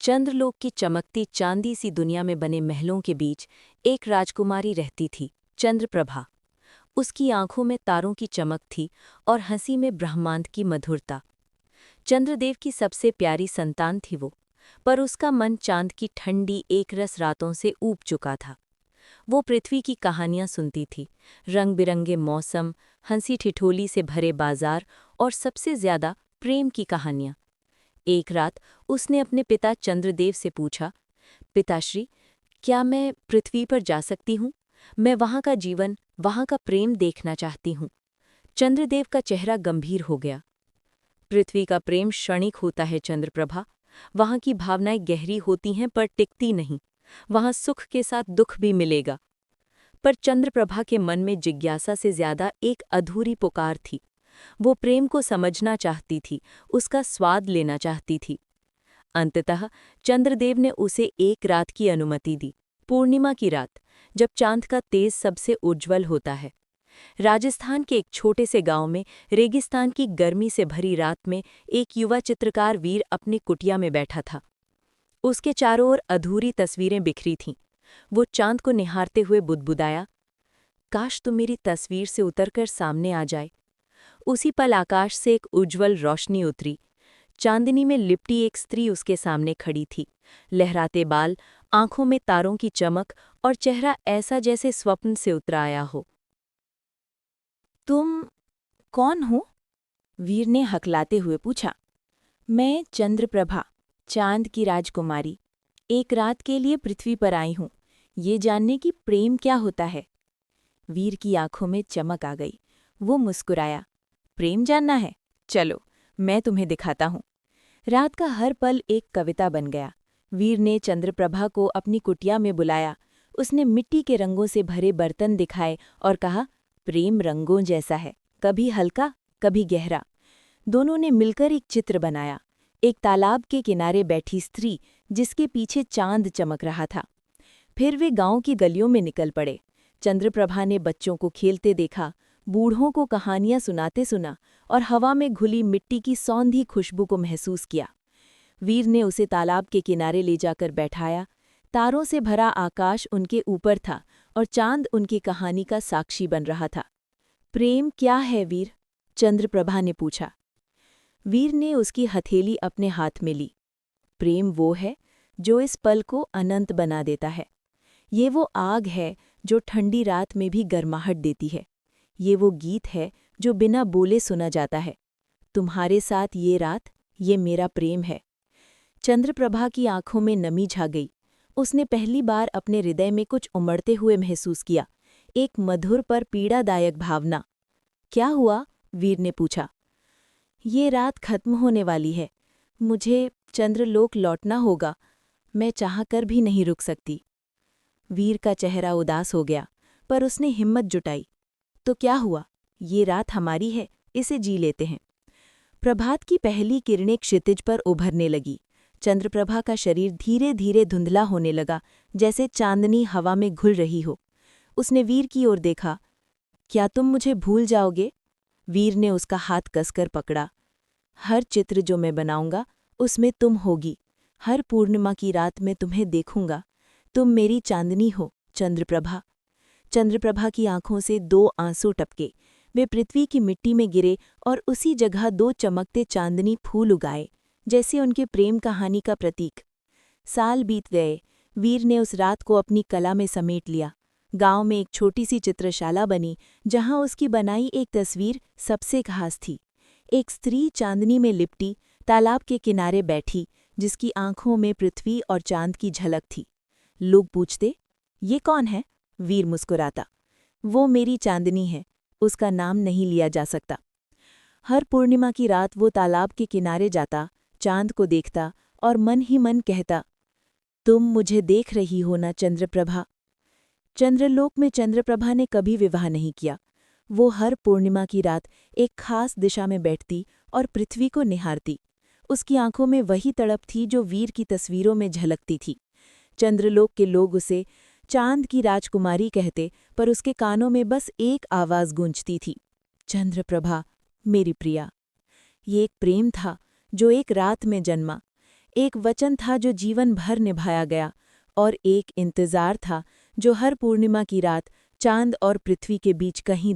चंद्रलोक की चमकती चांदी सी दुनिया में बने महलों के बीच एक राजकुमारी रहती थी, चंद्रप्रभा। उसकी आंखों में तारों की चमक थी और हंसी में ब्रह्मांड की मधुरता। चंद्रदेव की सबसे प्यारी संतान थी वो, पर उसका मन चांद की ठंडी एकरस रातों से ऊब चुका था। वो पृथ्वी की कहानियां सुनती थी, रंग बिरंगे मौसम, हंसी ठिठोली से भरे बाजार और सबसे ज्यादा प्रेम की कहानियां। एक रात उसने अपने पिता चंद्रदेव से पूछा, पिताश्री, क्या मैं पृथ्वी पर जा सकती हूँ? मैं वहाँ का जीवन, वहाँ का प्रेम देखना चाहती हूँ। चंद्रदेव का चेहरा गंभीर हो गया। पृथ्वी का प्रेम क्षणिक होता है चंद्रप्रभा। वहाँ की भावनाएं गहरी होती हैं पर टिकती नहीं। वहाँ सुख के साथ दुख भी मिलेगा। पर चंद्रप्रभा के मन में जिज्ञासा से ज्यादा एक अधूरी पुकार थी। वो प्रेम को समझना चाहती थी, उसका स्वाद लेना चाहती थी। अंततः चंद्रदेव ने उसे एक रात की अनुमति दी, पूर्णिमा की रात, जब चांद का तेज सबसे उज्ज्वल होता है। राजस्थान के एक छोटे से गांव में रेगिस्तान की गर्मी से भरी रात में एक युवा चित्रकार वीर अपनी कुटिया में बैठा था। उसके चारों ओर अधूरी तस्वीरें बिखरी थीं। वो चांद को निहारते हुए बुदबुदाया, काश तुम मेरी तस्वीर से उतरकर सामने आ जाए। उसी पल आकाश से एक उज्ज्वल रोशनी उतरी। चांदनी में लिपटी एक स्त्री उसके सामने खड़ी थी। लहराते बाल, आंखों में तारों की चमक और चेहरा ऐसा जैसे स्वप्न से उतर आया हो। तुम कौन हो? वीर ने हकलाते हुए पूछा। मैं चंद्रप्रभा, चांद की राजकुमारी। एक रात के लिए पृथ्वी पर आई हूँ, ये जानने की प्रेम क्या होता है। वीर की आंखों में चमक आ गई। वो मुस्कुराया। प्रेम जानना है? चलो, मैं तुम्हें दिखाता हूँ। रात का हर पल एक कविता बन गया। वीर ने चंद्रप्रभा को अपनी कुटिया में बुलाया। उसने मिट्टी के रंगों से भरे बर्तन दिखाए और कहा, प्रेम रंगों जैसा है, कभी हल्का, कभी गहरा। दोनों ने मिलकर एक चित्र बनाया। एक तालाब के किनारे बैठी स्त्री, जिसके पीछे चांद चमक रहा था। फिर वे गांव की गलियों में निकल पड़े। चंद्रप्रभा ने बच्चों को खेलते देखा, बूढ़ों को कहानियां सुनाते सुना और हवा में घुली मिट्टी की सौंधी खुशबू को महसूस किया। वीर ने उसे तालाब के किनारे ले जाकर बैठाया। तारों से भरा आकाश उनके ऊपर था और चांद उनकी कहानी का साक्षी बन रहा था। प्रेम क्या है वीर? चंद्रप्रभा ने पूछा। वीर ने उसकी हथेली अपने हाथ में ली। प्रेम वो है जो इस पल को अनंत बना देता है। ये वो आग है जो ठंडी रात में भी गर्माहट देती है। ये वो गीत है जो बिना बोले सुना जाता है। तुम्हारे साथ ये रात, ये मेरा प्रेम है। चंद्रप्रभा की आंखों में नमी छा गई। उसने पहली बार अपने हृदय में कुछ उमड़ते हुए महसूस किया, एक मधुर पर पीड़ादायक भावना। क्या हुआ? वीर ने पूछा। ये रात खत्म होने वाली है। मुझे चंद्रलोक लौटना होगा। मैं चाहकर भी नहीं रुक सकती। वीर का चेहरा उदास हो गया, पर उसने हिम्मत जुटाई। तो क्या हुआ? ये रात हमारी है, इसे जी लेते हैं। प्रभात की पहली किरणें क्षितिज पर उभरने लगी। चंद्रप्रभा का शरीर धीरे धीरे धुंधला होने लगा, जैसे चांदनी हवा में घुल रही हो। उसने वीर की ओर देखा। क्या तुम मुझे भूल जाओगे? वीर ने उसका हाथ कसकर पकड़ा। हर चित्र जो मैं बनाऊंगा, उसमें तुम होगी। हर पूर्णिमा की रात में तुम्हें देखूंगा। तुम मेरी चांदनी हो, चंद्रप्रभा। चंद्रप्रभा की आंखों से दो आंसू टपके। वे पृथ्वी की मिट्टी में गिरे और उसी जगह दो चमकते चांदनी फूल उगाए, जैसे उनके प्रेम कहानी का प्रतीक। साल बीत गए। वीर ने उस रात को अपनी कला में समेट लिया। गांव में एक छोटी सी चित्रशाला बनी, जहां उसकी बनाई एक तस्वीर सबसे खास थी। एक स्त्री चांदनी में लिपटी, तालाब के किनारे बैठी, जिसकी आंखों में पृथ्वी और चांद की झलक थी। लोग पूछते, ये कौन है? वीर मुस्कुराता। वो मेरी चांदनी है, उसका नाम नहीं लिया जा सकता। हर पूर्णिमा की रात वो तालाब के किनारे जाता, चांद को देखता और मन ही मन कहता, तुम मुझे देख रही हो ना चंद्रप्रभा। चंद्रलोक में चंद्रप्रभा ने कभी विवाह नहीं किया। वो हर पूर्णिमा की रात एक खास दिशा में बैठती और पृथ्वी को निहारती। उसकी आंखों में वही तड़प थी जो वीर की तस्वीरों में झलकती थी। चंद्रलोक के लोग उसे चांद की राजकुमारी कहते, पर उसके कानों में बस एक आवाज गूंजती थी, चंद्रप्रभा, मेरी प्रिया। ये एक प्रेम था जो एक रात में जन्मा, एक वचन था जो जीवन भर निभाया गया, और एक इंतजार था जो हर पूर्णिमा की रात चांद और पृथ्वी के बीच कहीं